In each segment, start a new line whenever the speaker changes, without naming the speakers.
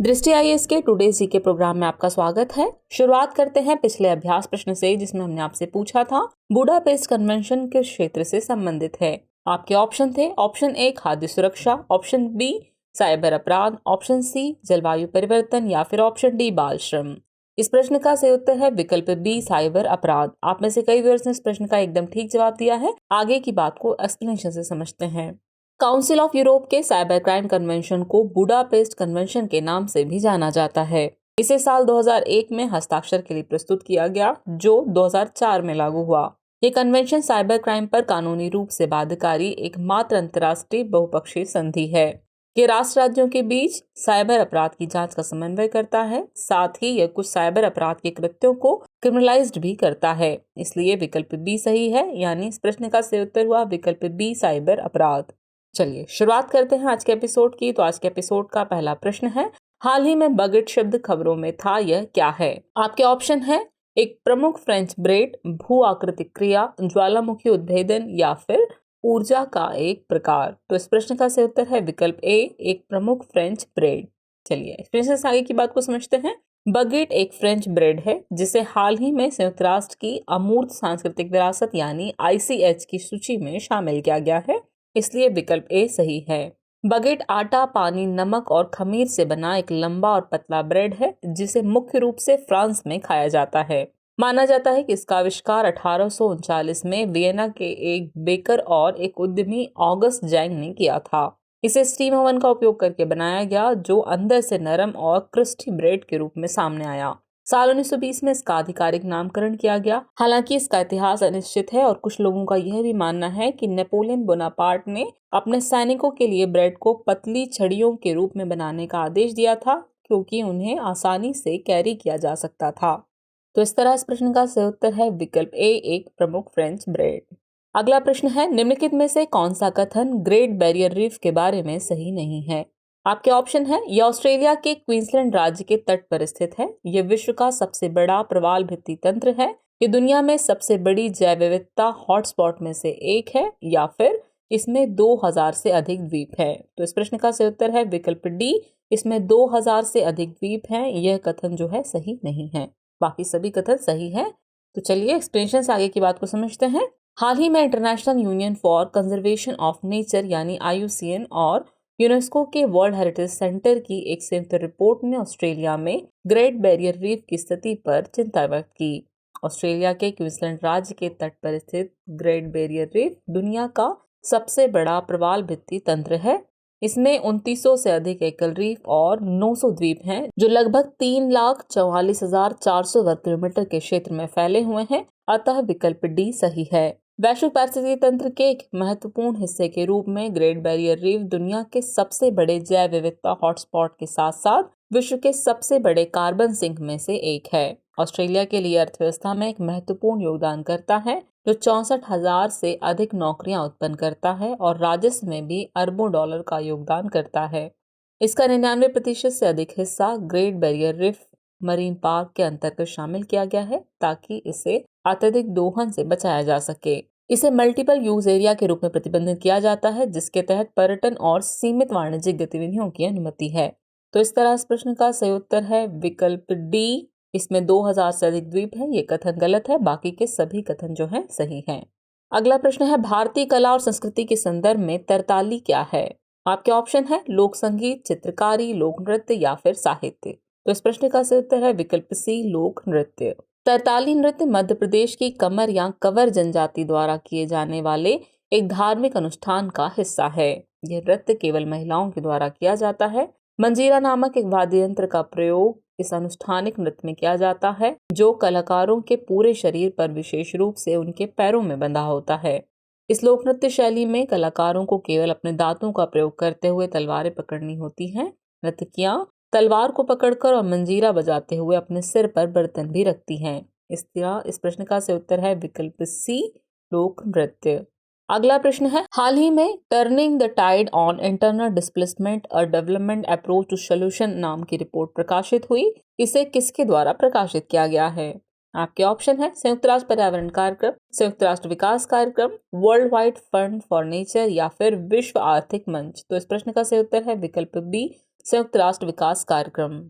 दृष्टि आईएएस के today GK programme में आपका स्वागत है। शुरुआत करते हैं पिछले अभ्यास प्रश्न से, जिसमें हमने आपसे पूछा था बुडापेस्ट कन्वेंशन किस क्षेत्र से संबंधित है। आपके ऑप्शन थे ऑप्शन ए खाद्य सुरक्षा, ऑप्शन बी साइबर अपराध, ऑप्शन सी जलवायु परिवर्तन या फिर ऑप्शन डी बाल श्रम। इस प्रश्न का सही उत्तर है विकल्प बी साइबर अपराध। आप में से कई व्यूअर्स ने इस प्रश्न का एकदम ठीक जवाब दिया है। आगे की बात को एक्सप्लेनेशन से समझते हैं। काउंसिल ऑफ यूरोप के साइबर क्राइम कन्वेंशन को बुडापेस्ट कन्वेंशन के नाम से भी जाना जाता है। इसे साल 2001 में हस्ताक्षर के लिए प्रस्तुत किया गया, जो 2004 में लागू हुआ। ये कन्वेंशन साइबर क्राइम पर कानूनी रूप से बाध्यकारी एकमात्र अंतर्राष्ट्रीय बहुपक्षीय संधि है। ये राष्ट्र राज्यों के बीच साइबर अपराध की जांच का समन्वय करता है। साथ ही यह कुछ साइबर अपराध के कृत्यों को क्रिमिनलाइज्ड भी करता है। इसलिए विकल्प बी सही है, यानी इस प्रश्न का सही उत्तर हुआ विकल्प बी साइबर अपराध। चलिए शुरुआत करते हैं आज के एपिसोड की। तो आज के एपिसोड का पहला प्रश्न है, हाल ही में बगेट शब्द खबरों में था, यह क्या है। आपके ऑप्शन है एक प्रमुख फ्रेंच ब्रेड, भू आकृतिक क्रिया, ज्वालामुखी उद्भेदन या फिर ऊर्जा का एक प्रकार। तो इस प्रश्न का सही उत्तर है विकल्प ए एक प्रमुख फ्रेंच ब्रेड। चलिए इस प्रश्न से आगे की बात को समझते हैं। बगेट एक फ्रेंच ब्रेड है जिसे हाल ही में संयुक्त राष्ट्र की अमूर्त सांस्कृतिक विरासत यानी ICH की सूची में शामिल किया गया है। इसलिए विकल्प ए सही है। बगेट आटा, पानी, नमक और खमीर से बना एक लंबा और पतला ब्रेड है जिसे मुख्य रूप से फ्रांस में खाया जाता है। माना जाता है कि इसका आविष्कार 1839 में वियना के एक बेकर और एक उद्यमी ऑगस्ट जैंग ने किया था। इसे स्टीम ओवन का उपयोग करके बनाया गया, जो अंदर से नरम और क्रिस्पी ब्रेड के रूप में सामने आया। साल 1920 में इसका आधिकारिक नामकरण किया गया। हालांकि इसका इतिहास अनिश्चित है और कुछ लोगों का यह भी मानना है कि नेपोलियन बोनापार्ट ने अपने सैनिकों के लिए ब्रेड को पतली छड़ियों के रूप में बनाने का आदेश दिया था, क्योंकि उन्हें आसानी से कैरी किया जा सकता था। तो इस तरह इस प्रश्न का सही उत्तर है विकल्प ए एक प्रमुख फ्रेंच ब्रेड। अगला प्रश्न है, निम्नलिखित में से कौन सा कथन ग्रेट बैरियर रीफ के बारे में सही नहीं है। आपके ऑप्शन है, यह ऑस्ट्रेलिया के क्वींसलैंड राज्य के तट पर स्थित है। यह विश्व का सबसे बड़ा प्रवाल भित्ति तंत्र है। ये दुनिया में सबसे बड़ी जैव विविधता हॉटस्पॉट में से एक है, या फिर इसमें 2000 से अधिक द्वीप है। तो इस प्रश्न का सही उत्तर है विकल्प डी, इसमें 2000 से अधिक द्वीप हैं। यह कथन जो है सही नहीं है, बाकी सभी कथन सही है। तो चलिए एक्सप्लेनेशन से आगे की बात को समझते हैं। हाल ही में international union for conservation of nature यानी IUCN और यूनेस्को के वर्ल्ड हेरिटेज सेंटर की एक संयुक्त रिपोर्ट ने ऑस्ट्रेलिया में ग्रेट बैरियर रीफ की स्थिति पर चिंता व्यक्त की। ऑस्ट्रेलिया के क्वींसलैंड राज्य के तट पर स्थित ग्रेट बैरियर रीफ दुनिया का सबसे बड़ा प्रवाल भित्ति तंत्र है। इसमें 2900 से अधिक एकल रीफ और 900 द्वीप हैं, जो लगभग 3,44,400 वर्ग किलोमीटर के क्षेत्र में फैले हुए हैं। अतः विकल्प डी सही है। वैश्विक पारिस्थितिकी तंत्र के एक महत्वपूर्ण हिस्से के रूप में ग्रेट बैरियर रीफ दुनिया के सबसे बड़े जैव विविधता हॉटस्पॉट के साथ साथ विश्व के सबसे बड़े कार्बन सिंक में से एक है। ऑस्ट्रेलिया के लिए अर्थव्यवस्था में एक महत्वपूर्ण योगदान करता है, जो 64,000 से अधिक नौकरियां उत्पन्न करता है और राजस्व में भी अरबों डॉलर का योगदान करता है। इसका 99% से अधिक हिस्सा great barrier reef marine park के अंतर्गत शामिल किया गया है, ताकि इसे अत्यधिक दोहन से बचाया जा सके। इसे मल्टीपल यूज एरिया के रूप में प्रतिबंधित किया जाता है, जिसके तहत पर्यटन और सीमित वाणिज्यिक गतिविधियों की अनुमति है। तो इस तरह इस प्रश्न का सही उत्तर है विकल्प डी, इसमें 2000 से अधिक द्वीप है। ये कथन गलत है, बाकी के सभी कथन जो है सही हैं। अगला प्रश्न है, भारतीय कला और संस्कृति के संदर्भ में तरताली क्या है। आपके ऑप्शन है लोक संगीत, चित्रकारी, लोक नृत्य या फिर साहित्य। तो इस प्रश्न का सही उत्तर है विकल्प सी लोक नृत्य। तरताली नृत्य मध्य प्रदेश की कमर या कवर जनजाति द्वारा किए जाने वाले एक धार्मिक अनुष्ठान का हिस्सा है। यह नृत्य केवल महिलाओं के द्वारा किया जाता है। मंजीरा नामक एक वाद्य यंत्र का प्रयोग इस अनुष्ठानिक नृत्य में किया जाता है, जो कलाकारों के पूरे शरीर पर विशेष रूप से उनके पैरों में बंधा होता है। इस लोक नृत्य शैली में कलाकारों को केवल अपने दांतों का प्रयोग करते हुए तलवारें पकड़नी होती हैं। नर्तकियां तलवार को पकड़कर और मंजीरा बजाते हुए अपने सिर पर बर्तन भी रखती हैं। इस तरह इस प्रश्न का सही उत्तर है विकल्प सी लोक नृत्य। अगला प्रश्न है, हाल ही में turning the tide on internal displacement a development approach to solution नाम की रिपोर्ट प्रकाशित हुई। इसे किसके द्वारा प्रकाशित किया गया है। आपके ऑप्शन है संयुक्त राष्ट्र पर्यावरण कार्यक्रम, संयुक्त राष्ट्र विकास कार्यक्रम, world wide fund for nature या फिर विश्व आर्थिक मंच। तो इस प्रश्न का सही उत्तर है विकल्प बी संयुक्त राष्ट्र विकास कार्यक्रम।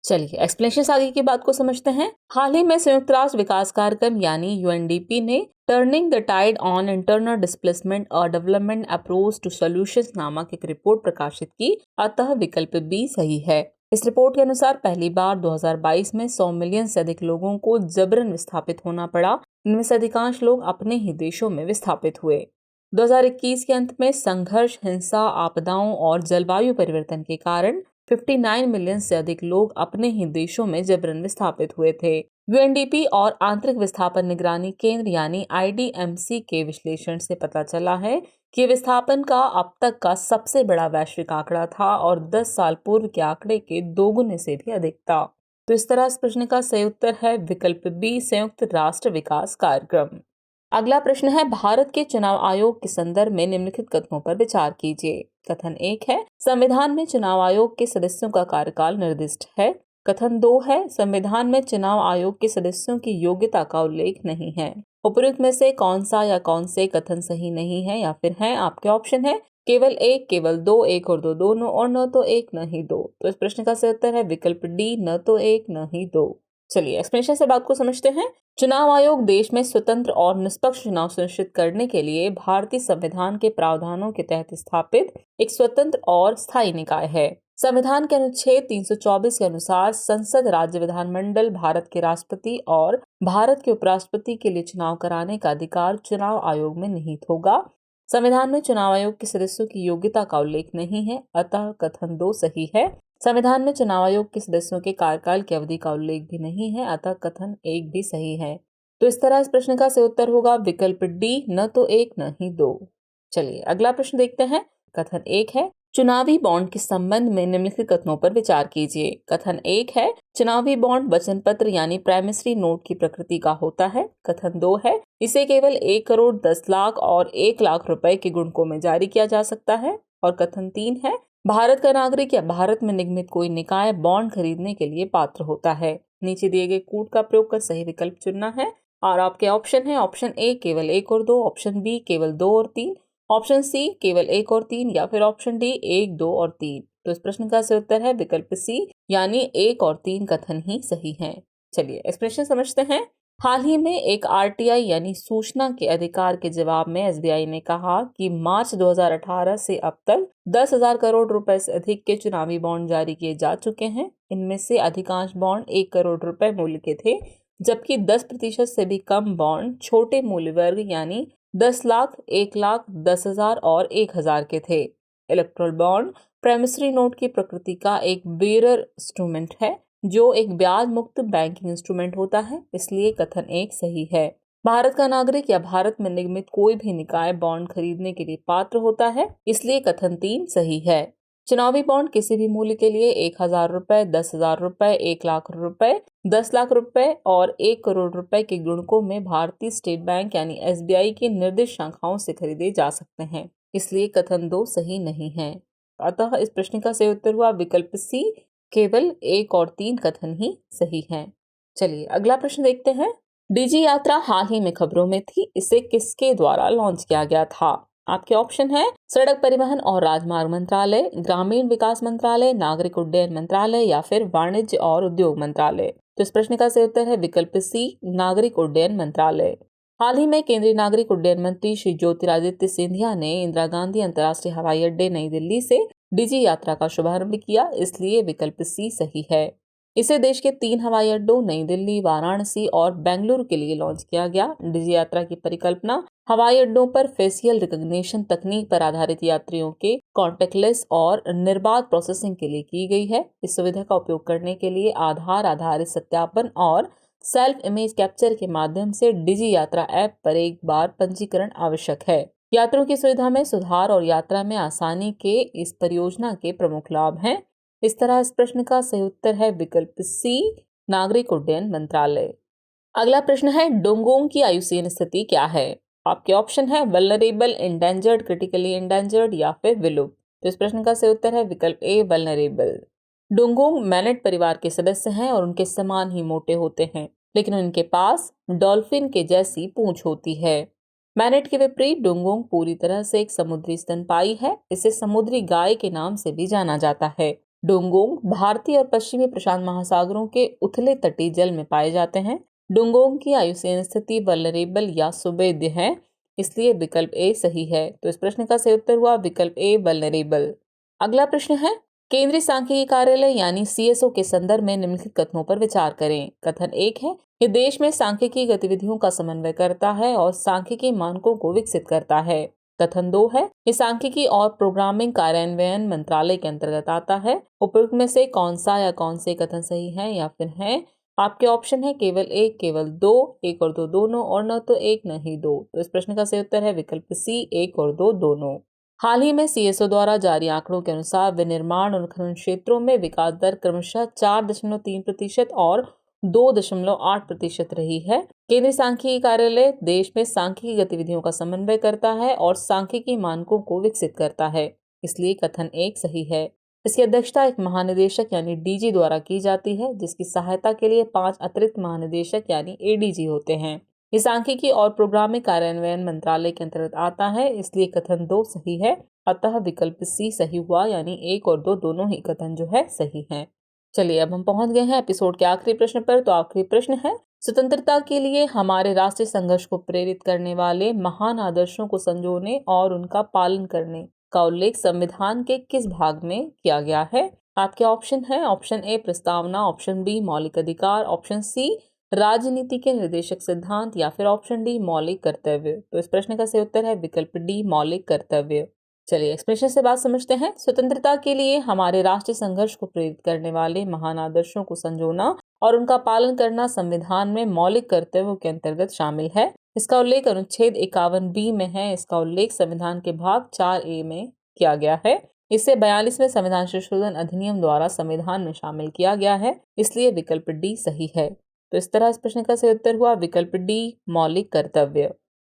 चलिए एक्सप्लेनेशन आगे की बात को समझते हैं। हाल ही में संयुक्त राष्ट्र विकास कार्यक्रम यानी यूएनडीपी ने turning the tide on internal displacement और डेवलपमेंट अप्रोच टू सॉल्यूशंस नामक एक रिपोर्ट प्रकाशित की, अतः विकल्प बी सही है। इस रिपोर्ट के अनुसार पहली बार 2022 में 100 मिलियन से अधिक लोगों को जबरन विस्थापित होना पड़ा। इनमें से अधिकांश लोग अपने ही देशों में विस्थापित हुए। 2021 के अंत में संघर्ष, हिंसा, आपदाओं और जलवायु परिवर्तन के कारण 59 मिलियन से अधिक लोग अपने ही देशों में जबरन विस्थापित हुए थे। यूएनडीपी और आंतरिक विस्थापन निगरानी केंद्र यानी आईडीएमसी के विश्लेषण से पता चला है कि विस्थापन का अब तक का सबसे बड़ा वैश्विक आंकड़ा था और 10 साल पूर्व के आंकड़े के दोगुने से भी अधिक था। तो इस तरह इस प्रश्न का सही उत्तर है विकल्प बी, संयुक्त राष्ट्र विकास कार्यक्रम। अगला प्रश्न है, भारत के चुनाव आयोग के संदर्भ में निम्नलिखित कथनों पर विचार कीजिए। कथन 1 है, संविधान में चुनाव आयोग के सदस्यों का कार्यकाल निर्दिष्ट है। कथन 2 है, संविधान में चुनाव आयोग के सदस्यों की योग्यता का उल्लेख नहीं है। उपरोक्त में से कौन सा या कौन से कथन सही नहीं है या फिर है? आपके ऑप्शन है केवल एक, केवल दो, एक और दो दोनों, और न तो एक न ही दो। तो इस प्रश्न का सही उत्तर है विकल्प डी, न तो एक न ही दो। चलिए एक्सप्लेनेशन से बात को समझते हैं। चुनाव आयोग देश में स्वतंत्र और निष्पक्ष चुनाव सुनिश्चित करने के लिए भारतीय संविधान के प्रावधानों के तहत स्थापित एक स्वतंत्र और स्थायी निकाय है। संविधान के अनुच्छेद 324 के अनुसार संसद, राज्य विधानमंडल, भारत के राष्ट्रपति और भारत के उपराष्ट्रपति के लिए चुनाव कराने का अधिकार चुनाव आयोग में निहित होगा। संविधान में चुनाव आयोग के सदस्यों की योग्यता का उल्लेख नहीं है, अतः कथन 2 सही है। संविधान में चुनाव आयोग के सदस्यों के कार्यकाल की अवधि का उल्लेख भी नहीं है, अतः कथन 1 भी सही है। तो इस तरह इस प्रश्न का सही उत्तर होगा विकल्प डी, न तो एक न ही दो। चलिए अगला प्रश्न देखते हैं। कथन 1 है, चुनावी बॉन्ड के संबंध में निम्नलिखित कथनों पर विचार कीजिए। कथन 1 है, चुनावी बॉन्ड वचन पत्र यानी प्राइमरी नोट की प्रकृति का होता है। कथन 2 है, इसे केवल 1 करोड़ 10 लाख और 1 लाख रुपए के गुणकों में जारी किया जा सकता है। और कथन 3 है, भारत का नागरिक या भारत में निगमित कोई निकाय बॉन्ड खरीदने के लिए पात्र होता है। नीचे दिए गए कूट का प्रयोग कर सही विकल्प चुनना है और आपके ऑप्शन है ऑप्शन ए केवल 1 और 2, ऑप्शन बी केवल 2 और 3, ऑप्शन सी केवल 1 और 3 या फिर ऑप्शन डी 1, 2 और 3। तो इस प्रश्न का सही उत्तर है विकल्प सी यानी 1 और 3 कथन ही सही हैं। चलिए एक्सप्लेनेशन समझते हैं। हाल ही में एक आरटीआई यानी सूचना के अधिकार के जवाब में एसबीआई ने कहा कि मार्च 2018 से अब तक 10,000 करोड़ रुपए से अधिक के चुनावी बॉन्ड जारी किए जा चुके हैं। इनमें से अधिकांश बॉन्ड 1 करोड़ रुपए मूल्य के थे, जबकि 10% से भी कम बॉन्ड छोटे मूल्य वर्ग यानी 10 लाख, 1 लाख, 10,000 और 1,000 के थे। इलेक्ट्रल बॉन्ड प्राइमरी नोट की प्रकृति का एक बेरर इंस्ट्रूमेंट है जो एक ब्याज मुक्त बैंकिंग इंस्ट्रूमेंट होता है, इसलिए कथन 1 सही है। भारत का नागरिक या भारत में निगमित कोई भी निकाय बॉन्ड खरीदने के लिए पात्र होता है, इसलिए कथन 3 सही है। चुनावी बॉन्ड किसी भी मूल्य के लिए 1,000 रुपए, 10,000 रुपए, 1 लाख रुपए, 10 लाख रुपए और 1 करोड़ रुपए के गुणकों में भारतीय स्टेट बैंक यानी एसबीआई की निर्दिष्ट शाखाओं से खरीदे जा सकते हैं, इसलिए कथन 2 सही नहीं है। अतः इस प्रश्न का सही उत्तर हुआ विकल्प सी, केवल 1 और 3 कथन ही सही हैं। चलिए अगला प्रश्न देखते हैं। डिजी यात्रा हाल ही में खबरों में थी, इसे किसके द्वारा लॉन्च किया गया था? आपके ऑप्शन है सड़क परिवहन और राजमार्ग मंत्रालय, ग्रामीण विकास मंत्रालय, नागरिक उड्डयन मंत्रालय या फिर वाणिज्य और उद्योग मंत्रालय। तो इस प्रश्न का सही उत्तर है विकल्प सी, नागरिक उड्डयन मंत्रालय। हाल ही में केंद्रीय नागरिक उड्डयन मंत्री श्री ज्योतिरादित्य सिंधिया ने इंदिरा गांधी अंतर्राष्ट्रीय हवाई अड्डे नई दिल्ली से डिजी यात्रा का शुभारंभ किया, इसलिए विकल्प सी सही है। इसे देश के 3 हवाई अड्डों नई दिल्ली, वाराणसी और बेंगलुरु के लिए लॉन्च किया गया। डिजी यात्रा की परिकल्पना हवाई अड्डों पर फेशियल रिकॉग्निशन तकनीक पर आधारित यात्रियों के कॉन्टेक्टलेस और निर्बाध प्रोसेसिंग के लिए की गई है। इस सुविधा का उपयोग करने के लिए आधार आधारित सत्यापन और सेल्फ इमेज कैप्चर के माध्यम से डिजी यात्रा ऐप पर एक बार पंजीकरण आवश्यक है। यात्रियों की सुविधा में सुधार और यात्रा में आसानी के इस परियोजना के प्रमुख लाभ हैं। इस तरह इस प्रश्न का सही उत्तर है विकल्प सी, नागरिक उड्डयन मंत्रालय। अगला प्रश्न है, डोंगोंग की आयुसीन स्थिति क्या है? आपके ऑप्शन है वल्नरेबल, इंडेंजर्ड, क्रिटिकली इंडेंजर्ड या फिर विलुप्त। तो इस प्रश्न का सही उत्तर है विकल्प ए, वल्नरेबल। डोंगोंग मैनेट परिवार के सदस्य हैं और उनके समान ही मोटे होते हैं, लेकिन उनके पास डॉल्फिन के जैसी पूंछ होती है। मैनेट के विपरीत डोंगोंग पूरी तरह से एक समुद्री स्तनपायी है। इसे समुद्री गाय के नाम से भी जाना जाता है। डुंगोंग भारतीय और पश्चिमी प्रशांत महासागरों के उथले तटीय जल में पाए जाते हैं। डुंगोंग की आयुसीन स्थिति वल्नरेबल या सुवेद्य है, इसलिए विकल्प ए सही है। तो इस प्रश्न का सही उत्तर हुआ विकल्प ए वल्नरेबल। अगला प्रश्न है, केंद्रीय सांख्यिकी कार्यालय यानी सीएसओ के संदर्भ में निम्नलिखित कथनों पर विचार करें। कथन 1 है, ये देश में सांख्यिकी गतिविधियों का समन्वय करता है और सांख्यिकी मानकों को विकसित करता है। कथन 2 है, ये सांख्यिकी और प्रोग्रामिंग कार्यान्वयन मंत्रालय के अंतर्गत आता है। उपयुक्त में से कौन सा या कौन से कथन सही है या फिर है? आपके ऑप्शन है केवल एक, केवल दो, एक और दो दोनों, और न तो एक न ही दो। तो इस प्रश्न का सही उत्तर है विकल्प सी, एक और दो दोनों। हाल ही में सीएसओ द्वारा जारी आंकड़ों के अनुसार विनिर्माण और खनन क्षेत्रों में विकास दर क्रमशः 4.3% और 2.8% रही है। केंद्रीय सांख्यिकी कार्यालय देश में सांख्यिकी गतिविधियों का समन्वय करता है और सांख्यिकी मानकों को विकसित करता है, इसलिए कथन 1 सही है। इसकी अध्यक्षता एक महानिदेशक यानी डीजी द्वारा की जाती है, जिसकी सहायता के लिए 5 अतिरिक्त महानिदेशक यानी एडीजी होते हैं। ये सांख्यिकी और प्रोग्रामिंग कार्यान्वयन मंत्रालय के अंतर्गत आता है, इसलिए कथन 2 सही है। अतः विकल्प सी सही हुआ, यानी 1 और 2 दोनों ही कथन जो है सही हैं। चलिए अब हम पहुंच गए हैं एपिसोड के आखिरी प्रश्न पर। तो आखिरी प्रश्न है, स्वतंत्रता के लिए हमारे राष्ट्रीय संघर्ष को प्रेरित करने वाले महान आदर्शों को संजोने और उनका पालन करने का उल्लेख संविधान के किस भाग में किया गया है? आपके ऑप्शन है, ऑप्शन ए प्रस्तावना, ऑप्शन बी मौलिक अधिकार, ऑप्शन सी राजनीति के निर्देशक सिद्धांत, या फिर ऑप्शन डी मौलिक कर्तव्य। तो इस प्रश्न का सही उत्तर है विकल्प डी मौलिक कर्तव्य। चलिए एक्सप्रेशन से बात समझते हैं। स्वतंत्रता के लिए हमारे राष्ट्रीय संघर्ष को प्रेरित करने वाले महान आदर्शों को संजोना और उनका पालन करना संविधान में मौलिक कर्तव्यों के अंतर्गत शामिल है। इसका उल्लेख अनुच्छेद 51B में है। इसका उल्लेख संविधान के भाग 4A में किया गया है। इसे 42वें संविधान संशोधन अधिनियम द्वारा संविधान में शामिल किया गया है, इसलिए विकल्प डी सही है। तो इस तरह इस प्रश्न का सही उत्तर हुआ विकल्प डी मौलिक कर्तव्य।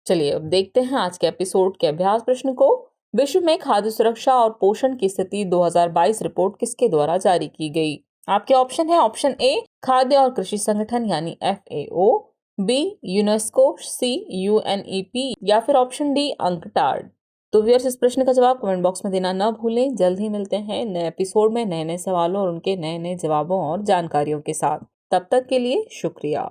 चलिए अब देखते हैं आज के एपिसोड के अभ्यास प्रश्न को। विश्व में खाद्य सुरक्षा और पोषण की स्थिति 2022 रिपोर्ट किसके द्वारा जारी की गई? आपके ऑप्शन है, ऑप्शन ए खाद्य और कृषि संगठन यानी FAO, बी यूनेस्को, सी UNEP, या फिर ऑप्शन डी अंकटाड। तो व्यूअर्स इस प्रश्न का जवाब कमेंट बॉक्स में देना न भूलें। जल्द ही मिलते हैं नए एपिसोड में नए नए सवालों और उनके नए नए जवाबों और जानकारियों के साथ। तब तक के लिए शुक्रिया।